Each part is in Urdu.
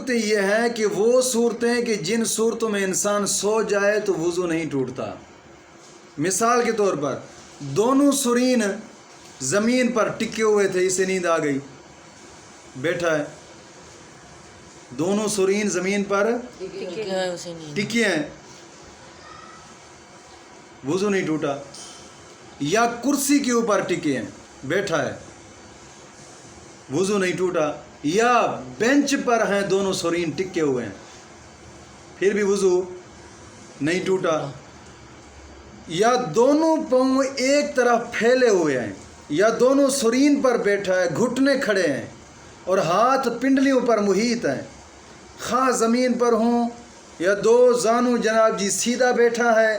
صورتیں یہ ہیں کہ وہ صورتیں کہ جن صورتوں میں انسان سو جائے تو وضو نہیں ٹوٹتا. مثال کے طور پر دونوں سرین زمین پر ٹکے ہوئے تھے، اسے نیند آ گئی، بیٹھا ہے، دونوں سرین زمین پر ٹکے ہیں، وضو نہیں ٹوٹا. یا کرسی کے اوپر ٹکے ہیں، بیٹھا ہے، وضو نہیں ٹوٹا. یا بینچ پر ہیں، دونوں سرین ٹکے ہوئے ہیں، پھر بھی وضو نہیں ٹوٹا. یا دونوں پاؤں ایک طرف پھیلے ہوئے ہیں، یا دونوں سرین پر بیٹھا ہے، گھٹنے کھڑے ہیں اور ہاتھ پنڈلیوں پر محیط ہیں، خواہ زمین پر ہوں یا دو زانوں جناب جی سیدھا بیٹھا ہے،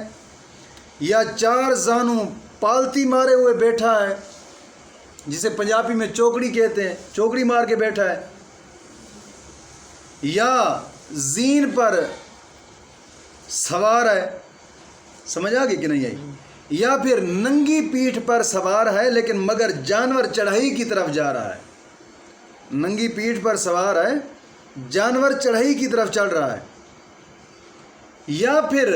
یا چار زانوں پالتی مارے ہوئے بیٹھا ہے، جسے پنجابی میں چوکڑی کہتے ہیں، چوکڑی مار کے بیٹھا ہے، یا زین پر سوار ہے. سمجھ آ گئی کہ نہیں آئی؟ یا پھر ننگی پیٹھ پر سوار ہے لیکن مگر جانور چڑھائی کی طرف جا رہا ہے. ننگی پیٹھ پر سوار ہے، جانور چڑھائی کی طرف چل رہا ہے. یا پھر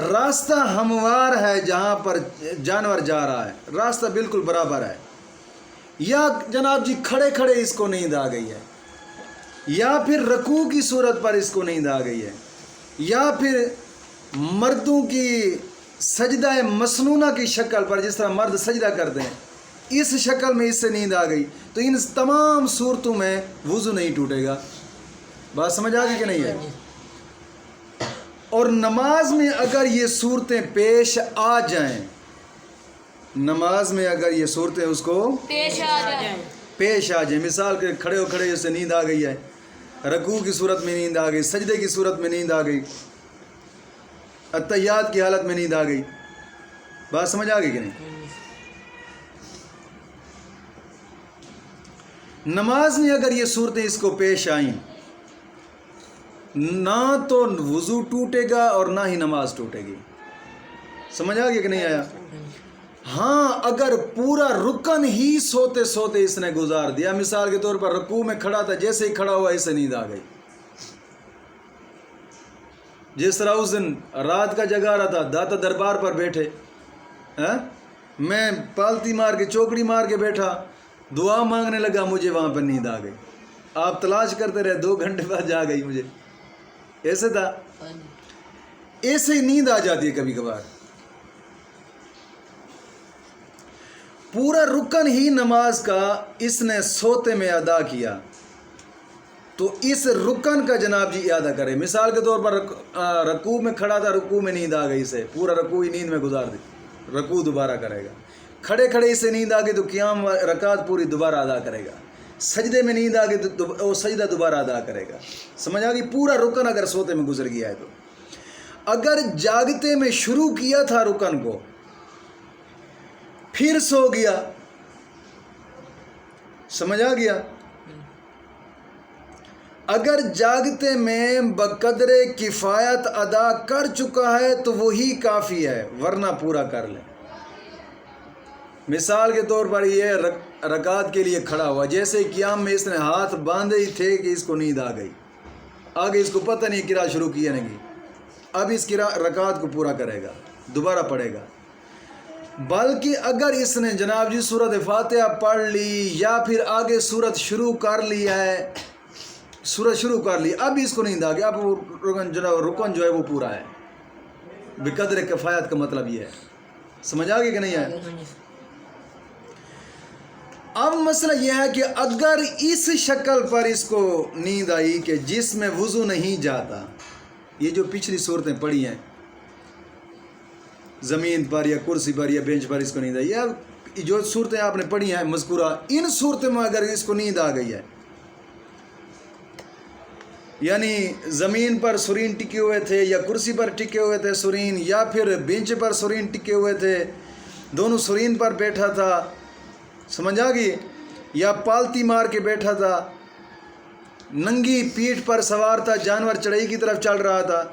راستہ ہموار ہے، جہاں پر جانور جا رہا ہے، راستہ بالکل برابر ہے. یا جناب جی کھڑے کھڑے اس کو نیند آ گئی ہے، یا پھر رکوع کی صورت پر اس کو نیند آ گئی ہے، یا پھر مردوں کی سجدہ مسنونہ کی شکل پر، جس طرح مرد سجدہ کرتے ہیں، اس شکل میں اس سے نیند آ گئی، تو ان تمام صورتوں میں وضو نہیں ٹوٹے گا. بات سمجھ آ گئی کہ نہیں ہے؟ اور نماز میں اگر یہ صورتیں پیش آ جائیں، نماز میں اگر یہ صورتیں اس کو پیش آ جائیں، مثال کے کھڑے ہو کھڑے اسے نیند آ گئی ہے، رکوع کی صورت میں نیند آ گئی، سجدے کی صورت میں نیند آ گئی، اتحیات کی حالت میں نیند آ گئی. بات سمجھ آ گئی کہ نہیں؟ نماز میں اگر یہ صورتیں اس کو پیش آئیں، نہ تو وضو ٹوٹے گا اور نہ ہی نماز ٹوٹے گی. سمجھ آ گیا کہ نہیں آیا؟ ہاں اگر پورا رکن ہی سوتے سوتے اس نے گزار دیا، مثال کے طور پر رکوع میں کھڑا تھا، جیسے ہی کھڑا ہوا اسے نیند آ گئی. جس طرح اس دن رات کا جگا رہا تھا، داتا دربار پر بیٹھے، میں پالتی مار کے چوکڑی مار کے بیٹھا، دعا مانگنے لگا، مجھے وہاں پر نیند آ گئی. آپ تلاش کرتے رہے، 2 گھنٹے بعد جا گئی مجھے. ایسے تھا، ایسے ہی نیند آ جاتی ہے کبھی کبھار. پورا رکن ہی نماز کا اس نے سوتے میں ادا کیا، تو اس رکن کا جناب جی اعادہ کرے. مثال کے طور پر رکوع میں کھڑا تھا، رکوع میں نیند آ گئی اسے، پورا رکوع ہی نیند میں گزار دی، رکوع دوبارہ کرے گا. کھڑے کھڑے اسے نیند آ گئی تو قیام رکعت پوری دوبارہ ادا کرے گا. سجدے میں نیند آ گئی تو وہ سجدہ دوبارہ ادا کرے گا. سمجھ آ گئی؟ پورا رکن اگر سوتے میں گزر گیا ہے تو. اگر جاگتے میں شروع کیا تھا رکن کو، پھر سو گیا، سمجھ آ گیا؟ اگر جاگتے میں بقدر کفایت ادا کر چکا ہے تو وہی کافی ہے، ورنہ پورا کر لے. مثال کے طور پر یہ رکعت کے لیے کھڑا ہوا، جیسے قیام میں اس نے ہاتھ باندھے ہی تھے کہ اس کو نیند آ گئی. آگے اس کو پتہ نہیں قرأت شروع کی ہے نہیں، اب اس رکعت کو پورا کرے گا، دوبارہ پڑھے گا. بلکہ اگر اس نے جناب جی سورۃ فاتحہ پڑھ لی یا پھر آگے سورت شروع کر لی ہے، سورج شروع کر لی، اب اس کو نیند آ گیا، اب وہ رکن جو ہے وہ پورا ہے. بقدر کفایت کا مطلب یہ ہے. سمجھ آ گئی کہ نہیں ہے؟ اب مسئلہ یہ ہے کہ اگر اس شکل پر اس کو نیند آئی کہ جس میں وضو نہیں جاتا، یہ جو پچھلی صورتیں پڑھی ہیں، زمین پر یا کرسی پر یا بینچ پر اس کو نیند آئی، یا جو صورتیں آپ نے پڑھی ہیں مذکورہ، ان صورتوں میں اگر اس کو نیند آ گئی ہے، یعنی زمین پر سرین ٹکے ہوئے تھے یا کرسی پر ٹکے ہوئے تھے سرین، یا پھر بینچ پر سرین ٹکے ہوئے تھے، دونوں سرین پر بیٹھا تھا، سمجھ آ گئی، یا پالتی مار کے بیٹھا تھا، ننگی پیٹھ پر سوار تھا، جانور چڑھائی کی طرف چل رہا تھا،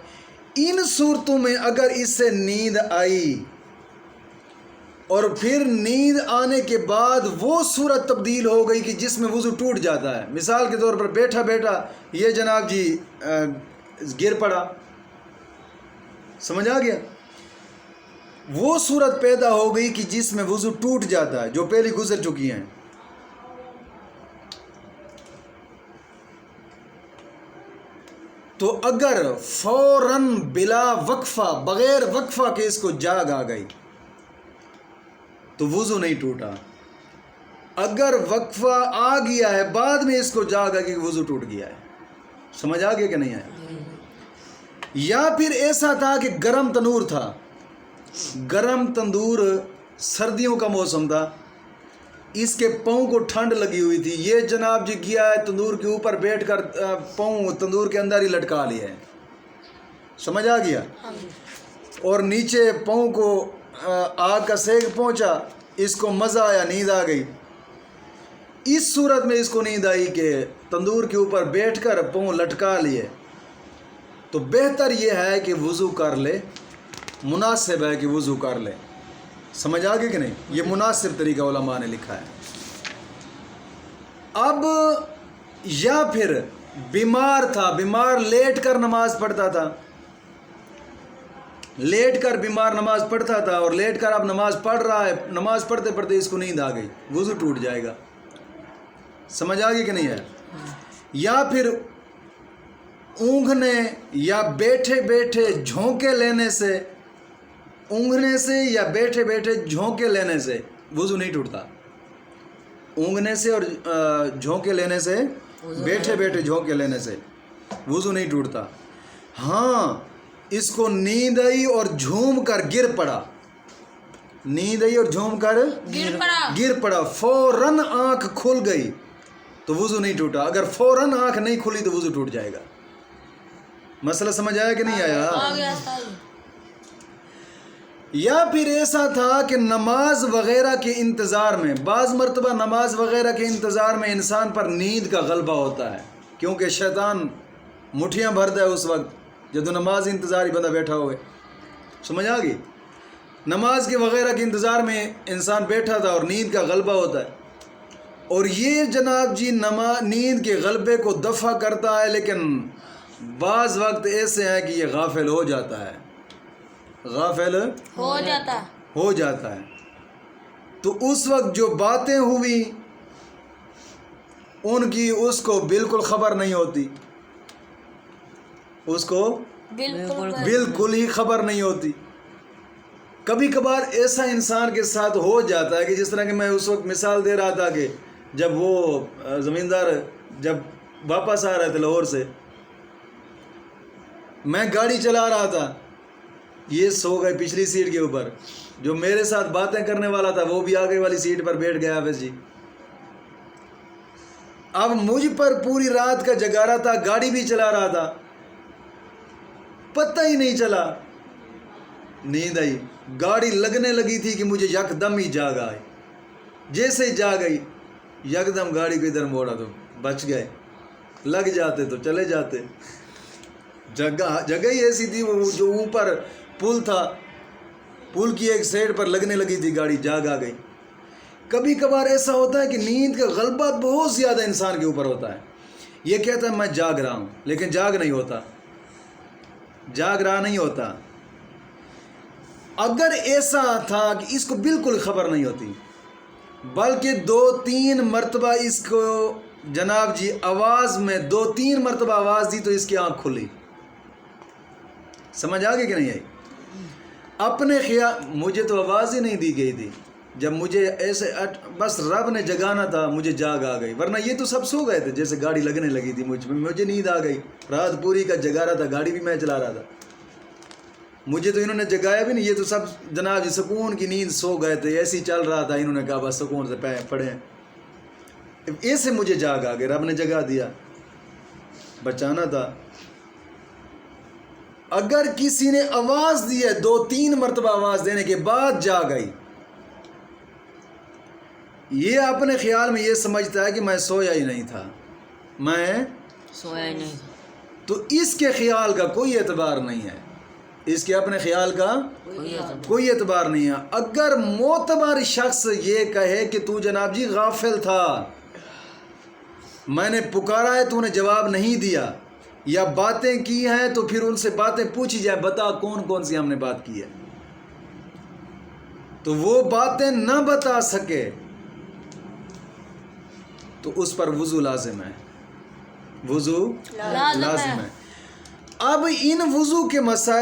ان صورتوں میں اگر اس سے نیند آئی اور پھر نیند آنے کے بعد وہ صورت تبدیل ہو گئی کہ جس میں وضو ٹوٹ جاتا ہے. مثال کے طور پر بیٹھا بیٹھا یہ جناب جی گر پڑا, سمجھ آ گیا؟ وہ صورت پیدا ہو گئی کہ جس میں وضو ٹوٹ جاتا ہے, جو پہلے گزر چکی ہیں. تو اگر فوراً بلا وقفہ, بغیر وقفہ کے اس کو جاگ آ گئی تو وضو نہیں ٹوٹا. اگر وقفہ آ گیا ہے بعد میں اس کو جاگ آ کہ وضو ٹوٹ گیا ہے. سمجھ آ گیا کہ نہیں آیا؟ یا پھر ایسا تھا کہ گرم تنور تھا, گرم تندور, سردیوں کا موسم تھا, اس کے پاؤں کو ٹھنڈ لگی ہوئی تھی, یہ جناب جی گیا ہے تندور کے اوپر بیٹھ کر پاؤں تندور کے اندر ہی لٹکا لیا ہے. سمجھ آ گیا؟ اور نیچے پاؤں کو آگ کا سینک پہنچا, اس کو مزہ آیا, نیند آ گئی. اس صورت میں اس کو نیند آئی کہ تندور کے اوپر بیٹھ کر پاؤں لٹکا لیے, تو بہتر یہ ہے کہ وضو کر لے, مناسب ہے کہ وضو کر لے. سمجھ آ گئی کہ نہیں؟ یہ مناسب طریقہ علماء نے لکھا ہے. اب یا پھر بیمار تھا, بیمار لیٹ کر نماز پڑھتا تھا, لیٹ کر بیمار نماز پڑھتا تھا اور لیٹ کر اب نماز پڑھ رہا ہے, نماز پڑھتے پڑھتے اس کو نیند آ گئی, وضو ٹوٹ جائے گا. سمجھ آ گئی کہ نہیں ہے؟ یا پھر اونگھنے یا بیٹھے بیٹھے جھونکے لینے سے, اونگھنے سے یا بیٹھے بیٹھے جھونکے لینے سے وضو نہیں ٹوٹتا. اونگھنے سے اور جھونکے لینے سے, بیٹھے بیٹھے جھونکے لینے سے وضو نہیں ٹوٹتا. ہاں, اس کو نیند آئی اور جھوم کر گر پڑا, نیند آئی اور جھوم کر گر پڑا, فوراً آنکھ کھل گئی تو وضو نہیں ٹوٹا. اگر فوراً آنکھ نہیں کھلی تو وضو ٹوٹ جائے گا. مسئلہ سمجھ آیا کہ نہیں آیا؟ یا پھر ایسا تھا کہ نماز وغیرہ کے انتظار میں, بعض مرتبہ نماز وغیرہ کے انتظار میں انسان پر نیند کا غلبہ ہوتا ہے, کیونکہ شیطان مٹھیاں بھرتا ہے اس وقت جب نماز انتظار ہی بندہ بیٹھا ہوئے. سمجھ آ گئی؟ نماز کے وغیرہ کے انتظار میں انسان بیٹھا تھا اور نیند کا غلبہ ہوتا ہے, اور یہ جناب جی نیند کے غلبے کو دفع کرتا ہے. لیکن بعض وقت ایسے ہیں کہ یہ غافل ہو جاتا ہے, غافل ہو جاتا ہے. تو اس وقت جو باتیں ہوئی ان کی اس کو بالکل خبر نہیں ہوتی, اس کو بالکل ہی خبر نہیں ہوتی. کبھی کبھار ایسا انسان کے ساتھ ہو جاتا ہے کہ جس طرح کہ میں اس وقت مثال دے رہا تھا کہ جب وہ زمیندار جب واپس آ رہے تھے لاہور سے, میں گاڑی چلا رہا تھا, یہ سو گئے پچھلی سیٹ کے اوپر, جو میرے ساتھ باتیں کرنے والا تھا وہ بھی آگے والی سیٹ پر بیٹھ گیا حافظ جی. اب مجھ پر پوری رات کا جگارا تھا, گاڑی بھی چلا رہا تھا, پتہ ہی نہیں چلا, نیند آئی, گاڑی لگنے لگی تھی کہ مجھے یکدم ہی جاگ آئی. جیسے ہی جاگ آئی یکدم گاڑی کو ادھر موڑا تو بچ گئے, لگ جاتے تو چلے جاتے. جگہ ہی ایسی تھی, وہ جو اوپر پل تھا, پل کی ایک سائڈ پر لگنے لگی تھی گاڑی, جاگ آ گئی. کبھی کبھار ایسا ہوتا ہے کہ نیند کا غلبہ بہت زیادہ انسان کے اوپر ہوتا ہے. یہ کہتا ہے میں جاگ رہا ہوں, لیکن جاگ نہیں ہوتا, جاگ رہا نہیں ہوتا. اگر ایسا تھا کہ اس کو بالکل خبر نہیں ہوتی, بلکہ 2-3 مرتبہ اس کو جناب جی آواز میں 2-3 مرتبہ آواز دی تو اس کی آنکھ کھلی. سمجھ آ گئی کہ نہیں آئی؟ اپنے خیال, مجھے تو آواز ہی نہیں دی گئی تھی, جب مجھے ایسے بس رب نے جگانا تھا مجھے جاگ آ گئی, ورنہ یہ تو سب سو گئے تھے. جیسے گاڑی لگنے لگی تھی مجھے نیند آ گئی, رات پوری کا جگا رہا تھا, گاڑی بھی میں چلا رہا تھا, مجھے تو انہوں نے جگایا بھی نہیں. یہ تو سب جناب جی سکون کی نیند سو گئے تھے, ایسے ہی چل رہا تھا, انہوں نے کہا بس سکون سے پڑھیں. ایسے مجھے جاگ آ گئی, رب نے جگا دیا, بچانا تھا. اگر کسی نے آواز دی ہے 2-3 مرتبہ آواز دینے کے بعد جاگ آئی, یہ اپنے خیال میں یہ سمجھتا ہے کہ میں سویا ہی نہیں تھا, میں سویا ہی نہیں تھا, تو اس کے خیال کا کوئی اعتبار نہیں ہے. اس کے اپنے خیال کا کوئی اعتبار نہیں ہے. اگر معتبر شخص یہ کہے کہ تو جناب جی غافل تھا، میں نے پکارا ہے تو نے جواب نہیں دیا، یا باتیں کی ہیں تو پھر ان سے باتیں پوچھی جائے، بتا کون کون سی ہم نے بات کی ہے، تو وہ باتیں نہ بتا سکے تو اس پر وضو لازم ہے، وضو لازم ہے. اب ان وضو کے مسائل